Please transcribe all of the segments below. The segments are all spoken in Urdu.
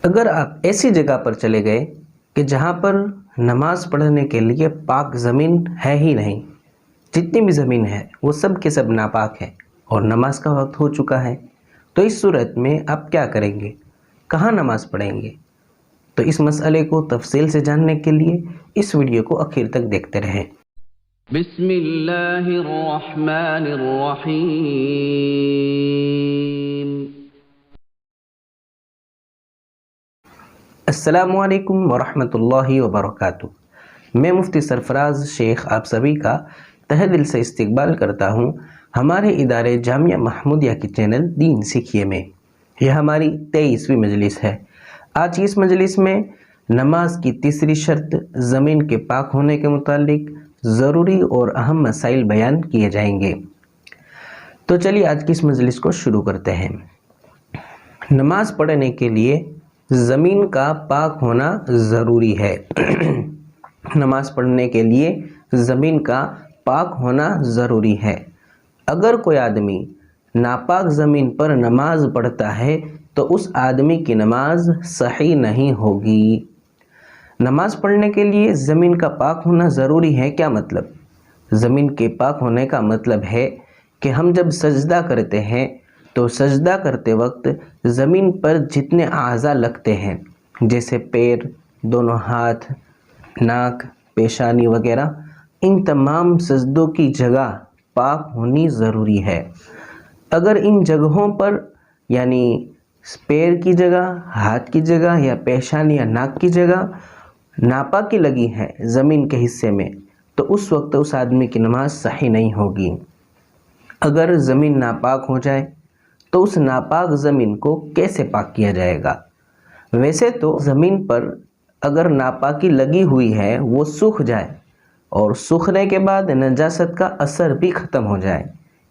اگر آپ ایسی جگہ پر چلے گئے کہ جہاں پر نماز پڑھنے کے لیے پاک زمین ہے ہی نہیں، جتنی بھی زمین ہے وہ سب کے سب ناپاک ہے اور نماز کا وقت ہو چکا ہے، تو اس صورت میں آپ کیا کریں گے؟ کہاں نماز پڑھیں گے؟ تو اس مسئلے کو تفصیل سے جاننے کے لیے اس ویڈیو کو آخر تک دیکھتے رہیں۔ بسم اللہ الرحمن الرحیم۔ السلام علیکم ورحمۃ اللہ وبرکاتہ۔ میں مفتی سرفراز شیخ آپ سبھی کا تہہ دل سے استقبال کرتا ہوں ہمارے ادارے جامعہ محمودیہ کی چینل دین سیکھیے میں۔ یہ ہماری 23ویں مجلس ہے۔ آج کی اس مجلس میں نماز کی تیسری شرط زمین کے پاک ہونے کے متعلق ضروری اور اہم مسائل بیان کیے جائیں گے۔ تو چلیے آج کی اس مجلس کو شروع کرتے ہیں۔ نماز پڑھنے کے لیے زمین کا پاک ہونا ضروری ہے۔ نماز پڑھنے کے لیے زمین کا پاک ہونا ضروری ہے۔ اگر کوئی آدمی ناپاک زمین پر نماز پڑھتا ہے تو اس آدمی کی نماز صحیح نہیں ہوگی۔ نماز پڑھنے کے لیے زمین کا پاک ہونا ضروری ہے، کیا مطلب؟ زمین کے پاک ہونے کا مطلب ہے کہ ہم جب سجدہ کرتے ہیں تو سجدہ کرتے وقت زمین پر جتنے اعضاء لگتے ہیں جیسے پیر، دونوں ہاتھ، ناک، پیشانی وغیرہ، ان تمام سجدوں کی جگہ پاک ہونی ضروری ہے۔ اگر ان جگہوں پر یعنی پیر کی جگہ، ہاتھ کی جگہ یا پیشانی یا ناک کی جگہ ناپاکی لگی ہے زمین کے حصے میں تو اس وقت اس آدمی کی نماز صحیح نہیں ہوگی۔ اگر زمین ناپاک ہو جائے تو اس ناپاک زمین کو کیسے پاک کیا جائے گا؟ ویسے تو زمین پر اگر ناپاکی لگی ہوئی ہے وہ سوکھ جائے اور سوکھنے کے بعد نجاست کا اثر بھی ختم ہو جائے،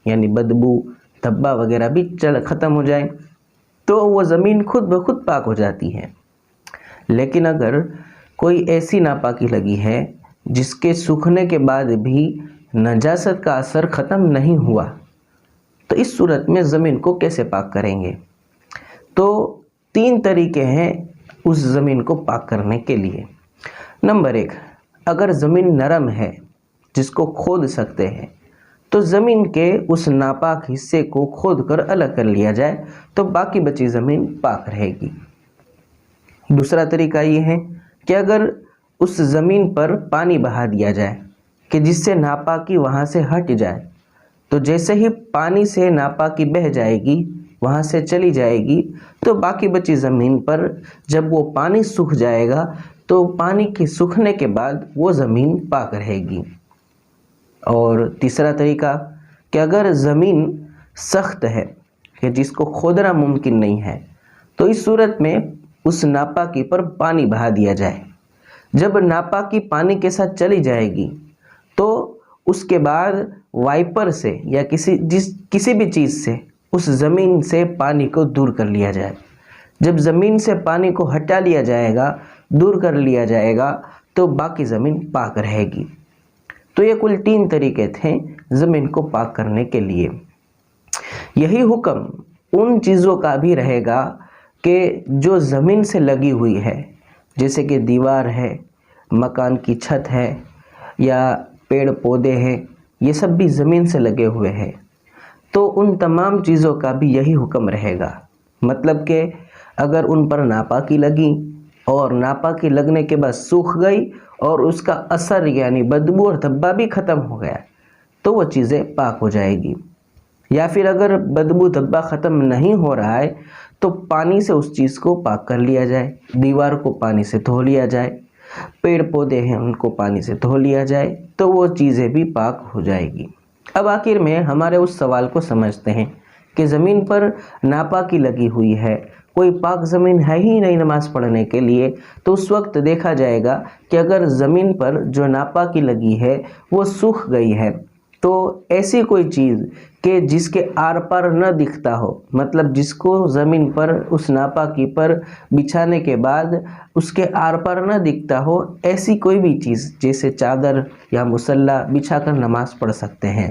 یعنی بدبو، دھبا وغیرہ بھی ختم ہو جائے تو وہ زمین خود بخود پاک ہو جاتی ہے۔ لیکن اگر کوئی ایسی ناپاکی لگی ہے جس کے سوکھنے کے بعد بھی نجاست کا اثر ختم نہیں ہوا تو اس صورت میں زمین کو کیسے پاک کریں گے؟ تو 3 طریقے ہیں اس زمین کو پاک کرنے کے لیے۔ نمبر 1، اگر زمین نرم ہے جس کو کھود سکتے ہیں تو زمین کے اس ناپاک حصے کو کھود کر الگ کر لیا جائے تو باقی بچی زمین پاک رہے گی۔ دوسرا طریقہ یہ ہے کہ اگر اس زمین پر پانی بہا دیا جائے کہ جس سے ناپاکی وہاں سے ہٹ جائے، تو جیسے ہی پانی سے ناپاکی بہہ جائے گی، وہاں سے چلی جائے گی تو باقی بچی زمین پر جب وہ پانی سوکھ جائے گا تو پانی کے سوکھنے کے بعد وہ زمین پاک رہے گی۔ اور تیسرا طریقہ کہ اگر زمین سخت ہے کہ جس کو کھودنا ممکن نہیں ہے تو اس صورت میں اس ناپاکی پر پانی بہا دیا جائے۔ جب ناپاکی پانی کے ساتھ چلی جائے گی تو اس کے بعد وائپر سے یا کسی بھی چیز سے اس زمین سے پانی کو دور کر لیا جائے۔ جب زمین سے پانی کو ہٹا لیا جائے گا، دور کر لیا جائے گا تو باقی زمین پاک رہے گی۔ تو یہ کل 3 طریقے تھے زمین کو پاک کرنے کے لیے۔ یہی حکم ان چیزوں کا بھی رہے گا کہ جو زمین سے لگی ہوئی ہے، جیسے کہ دیوار ہے، مکان کی چھت ہے یا پیڑ پودے ہیں، یہ سب بھی زمین سے لگے ہوئے ہیں تو ان تمام چیزوں کا بھی یہی حکم رہے گا۔ مطلب کہ اگر ان پر ناپاکی لگی اور ناپاکی لگنے کے بعد سوکھ گئی اور اس کا اثر یعنی بدبو اور دھبا بھی ختم ہو گیا تو وہ چیزیں پاک ہو جائے گی۔ یا پھر اگر بدبو دھبا ختم نہیں ہو رہا ہے تو پانی سے اس چیز کو پاک کر لیا جائے، دیوار کو پانی سے دھو لیا جائے، پیڑ پودے ہیں ان کو پانی سے دھو لیا جائے تو وہ چیزیں بھی پاک ہو جائے گی۔ اب آخر میں ہمارے اس سوال کو سمجھتے ہیں کہ زمین پر ناپاکی لگی ہوئی ہے، کوئی پاک زمین ہے ہی نہیں نماز پڑھنے کے لیے، تو اس وقت دیکھا جائے گا کہ اگر زمین پر جو ناپاکی لگی ہے وہ سوکھ گئی ہے تو ایسی کوئی چیز کہ جس کے آر پار نہ دکھتا ہو، مطلب جس کو زمین پر اس ناپاکی پر بچھانے کے بعد اس کے آر پار نہ دکھتا ہو، ایسی کوئی بھی چیز جیسے چادر یا مصلی بچھا کر نماز پڑھ سکتے ہیں۔